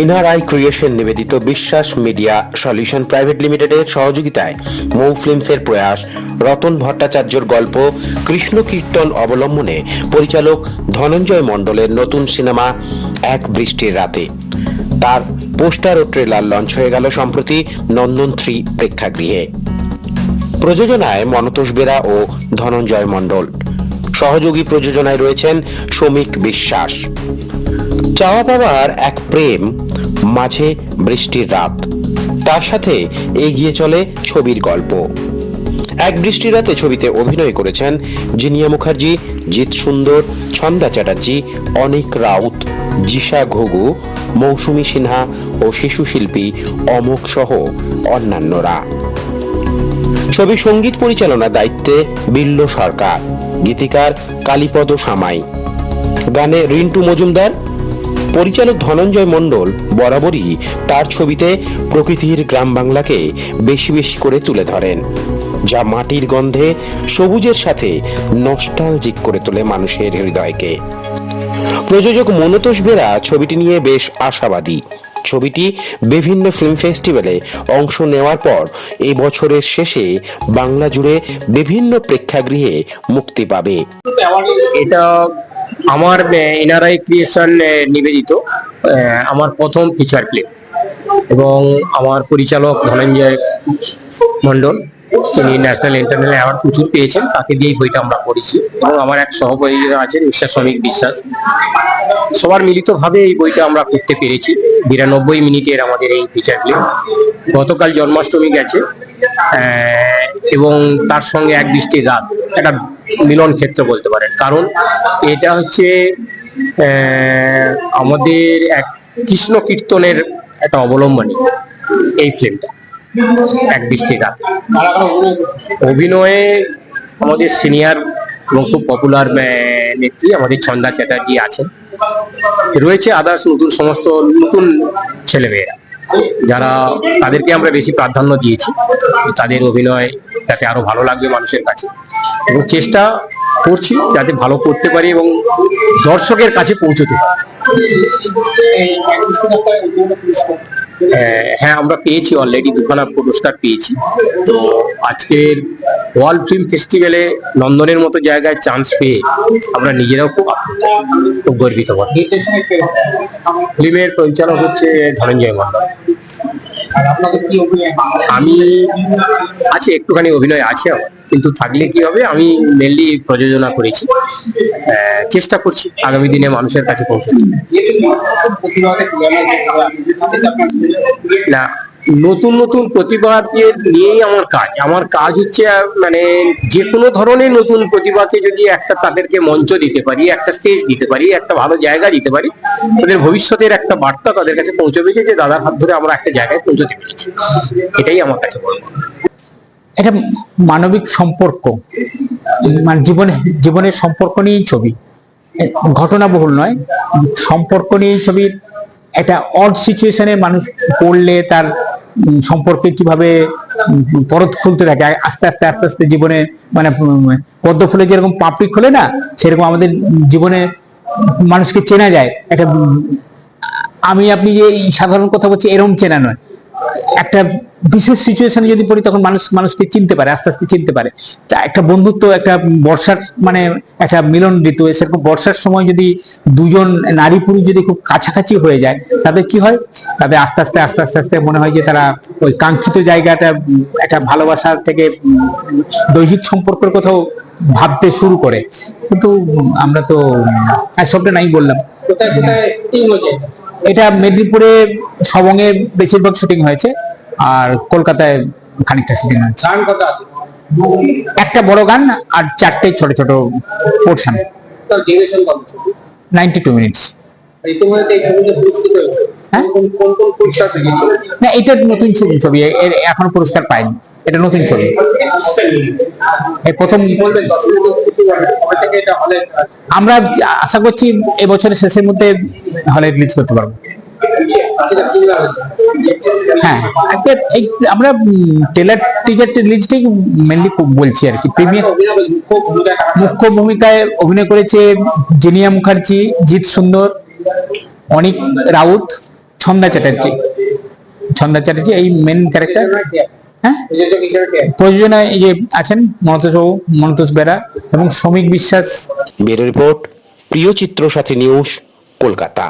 NRI creation নিবেদিত বিশ্বাস media solution private লিমিটেডের সহযোগিতায় মৌ ফিল্মসের প্রয়াস রতন ভট্টাচার্যর গল্প কৃষ্ণ কীর্তন অবলম্বনে পরিচালক ধনঞ্জয় মণ্ডলের নতুন সিনেমা এক বৃষ্টির রাতে তার পোস্টার ও ট্রেলার লঞ্চ হয়ে গেল সম্প্রতি নন্দন 3 প্রেক্ষাগৃহে। প্রযোজনায় মনতোষ বেরা ও ধনঞ্জয় মণ্ডল, সহযোগী প্রযোজনায় রয়েছেন শ্রমিক বিশ্বাস। চাওয়া পাওয়ার এক প্রেম, মাঝে বৃষ্টির রাত, তার সাথে এগিয়ে চলে ছবির গল্প। এক বৃষ্টির রাতে ছবিতে অভিনয় করেছেন জিনিয়া মুখার্জি, জিৎ সুন্দর, ছন্দা চ্যাটার্জি, অনিক রাউত, জিশা ঘুঘু, মৌসুমী সিনহা ও শিশু শিল্পী অমোক সহ অন্যান্যরা। ছবির সঙ্গীত পরিচালনার দায়িত্বে বিল্ল সরকার, গীতিকার কালীপদ সামাই, গানে রিন্টু মজুমদার। পরিচালক ধনঞ্জয় মণ্ডল বরাবরই তার ছবিতে প্রকৃতির গ্রাম বাংলাকে বেশি বেশি করে তুলে ধরেন, যা মাটির গন্ধে সবুজের সাথে নস্টালজিক করে তোলে মানুষের হৃদয়কে। প্রযোজক মনতোষ বেরা ছবিটি নিয়ে বেশ আশাবাদী। ছবিটি বিভিন্ন ফিল্ম ফেস্টিভ্যালে অংশ নেওয়ার পর এই বছরের শেষে বাংলা জুড়ে বিভিন্ন প্রেক্ষাগৃহে মুক্তি পাবে। এটা আমার এনআরআই ক্রিয়েশন নিবেদিত আমার প্রথম ফিচার ফিল্ম এবং আমার পরিচালক ধনঞ্জয় মণ্ডল, তিনি ন্যাশনাল ইন্টারন্যাশনাল অ্যাওয়ার্ড প্রচুর পেয়েছেন, তাকে দিয়েই বইটা আমরা পড়েছি। এবং আমার এক সহপরিচিত আছেন শ্রমিক বিশ্বাস, সবার মিলিতভাবে এই বইটা আমরা করতে পেরেছি। 92 মিনিটের আমাদের এই ফিচার ফিল্ম। গতকাল জন্মাষ্টমী গেছে এবং তার সঙ্গে এক বৃষ্টির রাত একটা মিলন ক্ষেত্র বলতে পারেন, কারণ এটা হচ্ছে আমাদের এক কৃষ্ণ কীর্তনের একটা অবলম্বনী এই ফিল্মটা এক বৃষ্টির রাত। অভিনয়ে আমাদের সিনিয়র এবং খুব পপুলার নেত্রী আমাদের ছন্দা চ্যাটার্জি আছেন, রয়েছে আদার্স নতুন সমস্ত নতুন ছেলেমেয়েরা, যারা তাদেরকে আমরা বেশি প্রাধান্য দিয়েছি। তাদের অভিনয় যাতে আরো ভালো লাগবে মানুষের কাছে, এবং চেষ্টা করছি যাতে ভালো করতে পারি এবং দর্শকের কাছে পৌঁছতে পারি। হ্যাঁ, আমরা পেয়েছি, অলরেডি দুখানা পুরস্কার পেয়েছি। তো আজকের ওয়ার্ল্ড ফিল্ম ফেস্টিভ্যালে লন্ডনের মতো জায়গায় চান্স পেয়ে আমরা নিজেরাও খুব গর্বিত। ফিল্মের পরিচালক হচ্ছে ধনঞ্জয় মণ্ডল। আমি আছে একটুখানি অভিনয় আছে আমার, কিন্তু থাকলে কি হবে, আমি মেনলি প্রযোজনা করেছি। চেষ্টা করছি আগামী দিনে মানুষের কাছে পৌঁছাতে। না, নতুন নতুন প্রতিভাদের নিয়েই আমার কাজ হচ্ছে মানে যে কোনো ধরনের নতুন প্রতিভাকে যদি একটা তাদেরকে মঞ্চ দিতে পারি, একটা স্টেজ দিতে পারি, একটা ভালো জায়গা দিতে পারি, তাদের ভবিষ্যতের একটা বার্তা তাদের কাছে পৌঁছবে যে দাদার হাত ধরে আমরা একটা জায়গায় পৌঁছতে পেরেছি। এটাই আমার কাছে বলবো। এটা মানবিক সম্পর্ক, মানে জীবনের সম্পর্ক নিয়েই ছবি, ঘটনাবহুল নয়, সম্পর্ক নিয়েই ছবির। একটা অড সিচুয়েশনে মানুষ পড়লে তার সম্পর্কে কিভাবে পরত খুলতে থাকে আস্তে আস্তে আস্তে আস্তে জীবনে, মানে পদ্ম ফুলে যেরকম পাপড়ি খোলে না, সেরকম আমাদের জীবনে মানুষকে চেনা যায়। একটা আমি আপনি যে সাধারণ কথা বলছি এরকম চেনা নয়, একটা বিশেষ সিচুয়েশনে যদি পড়ি তখন মানুষকে চিনতে পারে, আস্তে আস্তে চিনতে পারে। একটা বন্ধুত্ব, একটা বর্ষার মানে একটা মিলন ঋতু, সেরকম বর্ষার সময় যদি দুজন নারী পুরুষ যদি খুব কাছাকাছি হয়ে যায়, তাদের কি হয়, তাদের আস্তে আস্তে আস্তে আস্তে আস্তে মনে হয় যে তারা ওই কাঙ্ক্ষিত জায়গাটা, একটা ভালোবাসা থেকে দৈহিক সম্পর্কের কোথাও ভাবতে শুরু করে। কিন্তু আমরা তো সবটা নাই বললাম। এটা মেদিনীপুরে সবংয়ে বেশিরভাগ শুটিং হয়েছে, আর কলকাতায় খানিকটা শুটিং হয়েছে। একটা বড় গান আর 4টে ছোট ছোট পোর্শন। 92 মিনিটস। না, এটা নতুন ছবি, এখনো পুরস্কার পায়নি, এটা নতুন ছবি। প্রথম আমরা আশা করছি এবছরের শেষের মধ্যে হলে রিলিজ করতে পারবো। হ্যাঁ, আমরা ট্রেলার টিজার রিলিজটাই মেনলি বলছি আর কি। প্রিমিয়ার মুখ্য ভূমিকায় অভিনয় করেছে জিনিয়া মুখার্জি, জিৎ সুন্দর, অনিক রাউত, ছন্দা চ্যাটার্জি। ছন্দা চ্যাটার্জি এই মেন ক্যারেক্টার। হ্যাঁ, প্রযোজনায় এই যে আছেন মনতোষ বেরা এবং শ্রমিক বিশ্বাস। ব্যুরো রিপোর্ট, প্রিয় চিত্র সাথী নিউজ, কলকাতা।